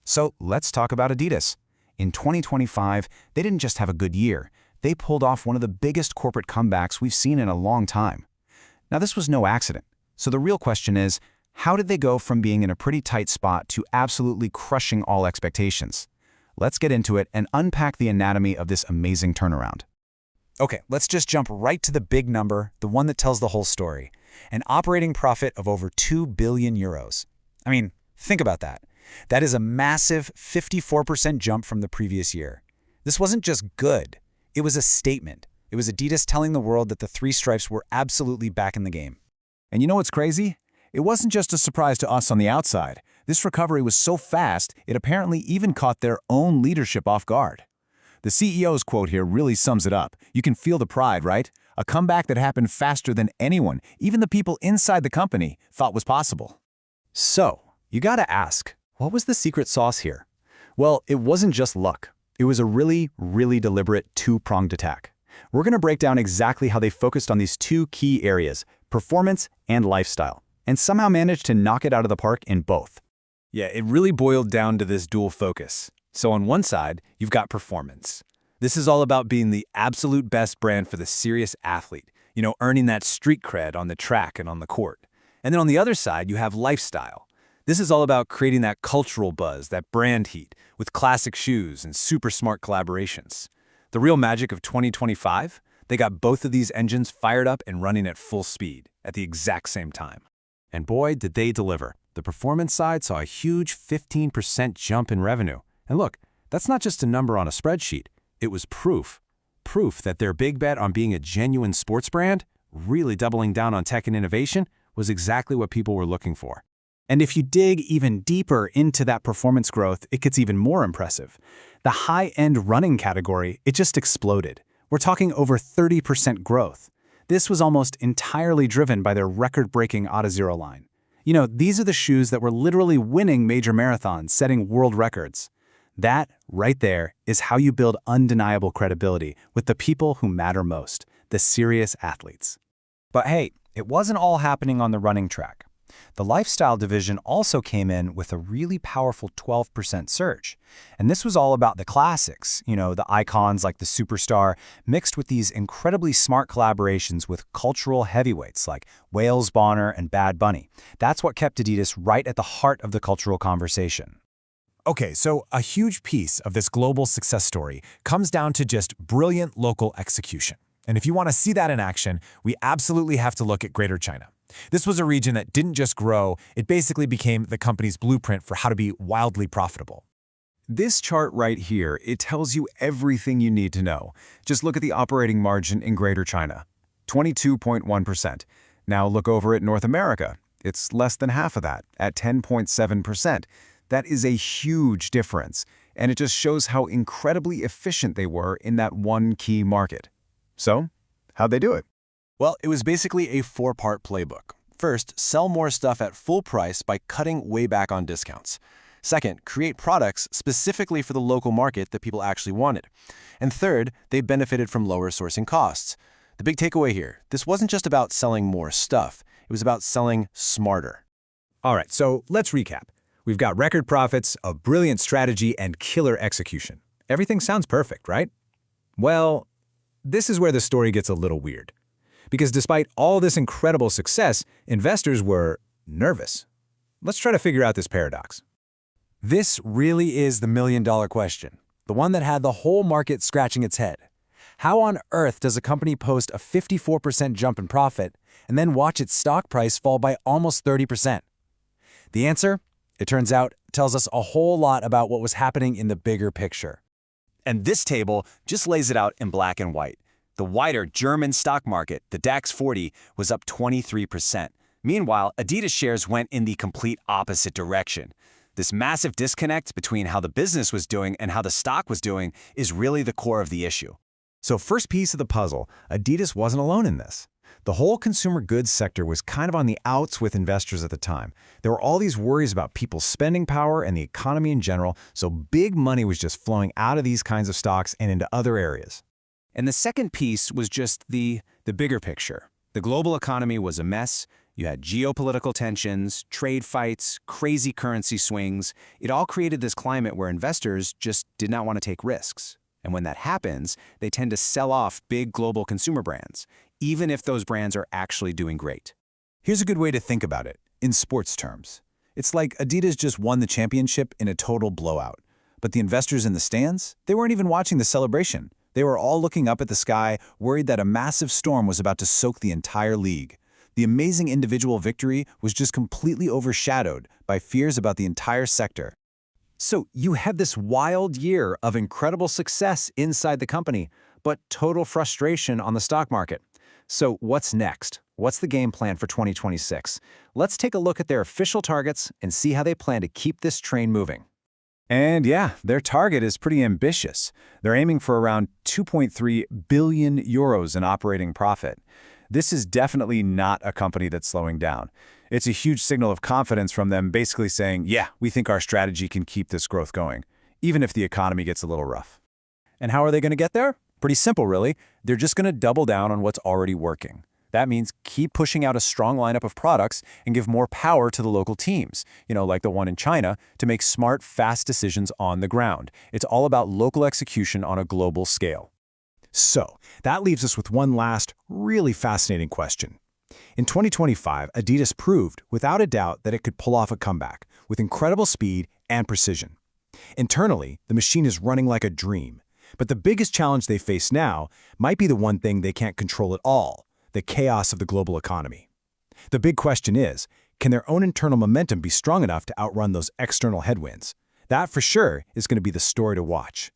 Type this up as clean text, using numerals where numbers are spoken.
So let's talk about Adidas. In 2025, they didn't just have a good year, they pulled off one of the biggest corporate comebacks we've seen in a long time. Now, this was no accident. So the real question is, how did they go from being in a pretty tight spot to absolutely crushing all expectations? Let's get into it and unpack the anatomy of this amazing turnaround. Okay, let's just jump right to the big number, the one that tells the whole story. An operating profit of over 2 billion euros. I mean, think about that. That is a massive 54% jump from the previous year. This wasn't just good. It was a statement. It was Adidas telling the world that the three stripes were absolutely back in the game. And you know what's crazy? It wasn't just a surprise to us on the outside. This recovery was so fast, it apparently even caught their own leadership off guard. The CEO's quote here really sums it up. You can feel the pride, right? A comeback that happened faster than anyone, even the people inside the company, thought was possible. So, you gotta ask, what was the secret sauce here? Well, it wasn't just luck. It was a really, really deliberate two-pronged attack. We're gonna break down exactly how they focused on these two key areas, performance and lifestyle, and somehow managed to knock it out of the park in both. Yeah, it really boiled down to this dual focus. So on one side, you've got performance. This is all about being the absolute best brand for the serious athlete, earning that street cred on the track and on the court. And then on the other side, you have lifestyle. This is all about creating that cultural buzz, that brand heat, with classic shoes and super smart collaborations. The real magic of 2025? They got both of these engines fired up and running at full speed at the exact same time. And boy, did they deliver. The performance side saw a huge 15% jump in revenue. And look, that's not just a number on a spreadsheet. It was proof. Proof that their big bet on being a genuine sports brand, really doubling down on tech and innovation, was exactly what people were looking for. And if you dig even deeper into that performance growth, it gets even more impressive. The high-end running category, it just exploded. We're talking over 30% growth. This was almost entirely driven by their record-breaking Adizero line. These are the shoes that were literally winning major marathons, setting world records. That, right there, is how you build undeniable credibility with the people who matter most, the serious athletes. But hey, it wasn't all happening on the running track. The lifestyle division also came in with a really powerful 12% surge. And this was all about the classics, the icons like the Superstar, mixed with these incredibly smart collaborations with cultural heavyweights like Wales Bonner and Bad Bunny. That's what kept Adidas right at the heart of the cultural conversation. Okay, so a huge piece of this global success story comes down to just brilliant local execution. And if you want to see that in action, we absolutely have to look at Greater China. This was a region that didn't just grow, it basically became the company's blueprint for how to be wildly profitable. This chart right here, it tells you everything you need to know. Just look at the operating margin in Greater China, 22.1%. Now look over at North America. It's less than half of that, at 10.7%. That is a huge difference, and it just shows how incredibly efficient they were in that one key market. So, how'd they do it? Well, it was basically a four-part playbook. First, sell more stuff at full price by cutting way back on discounts. Second, create products specifically for the local market that people actually wanted. And third, they benefited from lower sourcing costs. The big takeaway here, this wasn't just about selling more stuff. It was about selling smarter. All right, so let's recap. We've got record profits, a brilliant strategy, and killer execution. Everything sounds perfect, right? Well, this is where the story gets a little weird. Because despite all this incredible success, investors were nervous. Let's try to figure out this paradox. This really is the million-dollar question, the one that had the whole market scratching its head. How on earth does a company post a 54% jump in profit and then watch its stock price fall by almost 30%? The answer, it turns out, tells us a whole lot about what was happening in the bigger picture. And this table just lays it out in black and white. The wider German stock market, the DAX 40, was up 23%. Meanwhile, Adidas shares went in the complete opposite direction. This massive disconnect between how the business was doing and how the stock was doing is really the core of the issue. So first piece of the puzzle, Adidas wasn't alone in this. The whole consumer goods sector was kind of on the outs with investors at the time. There were all these worries about people's spending power and the economy in general, so big money was just flowing out of these kinds of stocks and into other areas. And the second piece was just the bigger picture. The global economy was a mess. You had geopolitical tensions, trade fights, crazy currency swings. It all created this climate where investors just did not want to take risks. And when that happens, they tend to sell off big global consumer brands, even if those brands are actually doing great. Here's a good way to think about it, in sports terms. It's like Adidas just won the championship in a total blowout. But the investors in the stands, they weren't even watching the celebration. They were all looking up at the sky, worried that a massive storm was about to soak the entire league. The amazing individual victory was just completely overshadowed by fears about the entire sector. So you had this wild year of incredible success inside the company, but total frustration on the stock market. So what's next? What's the game plan for 2026? Let's take a look at their official targets and see how they plan to keep this train moving. And yeah, their target is pretty ambitious. They're aiming for around 2.3 billion euros in operating profit. This is definitely not a company that's slowing down. It's a huge signal of confidence from them, basically saying, yeah, we think our strategy can keep this growth going, even if the economy gets a little rough. And how are they going to get there? Pretty simple, really. They're just going to double down on what's already working. That means keep pushing out a strong lineup of products and give more power to the local teams, like the one in China, to make smart, fast decisions on the ground. It's all about local execution on a global scale. So, that leaves us with one last, really fascinating question. In 2025, Adidas proved, without a doubt, that it could pull off a comeback with incredible speed and precision. Internally, the machine is running like a dream. But the biggest challenge they face now might be the one thing they can't control at all: the chaos of the global economy. The big question is, can their own internal momentum be strong enough to outrun those external headwinds? That, for sure, is going to be the story to watch.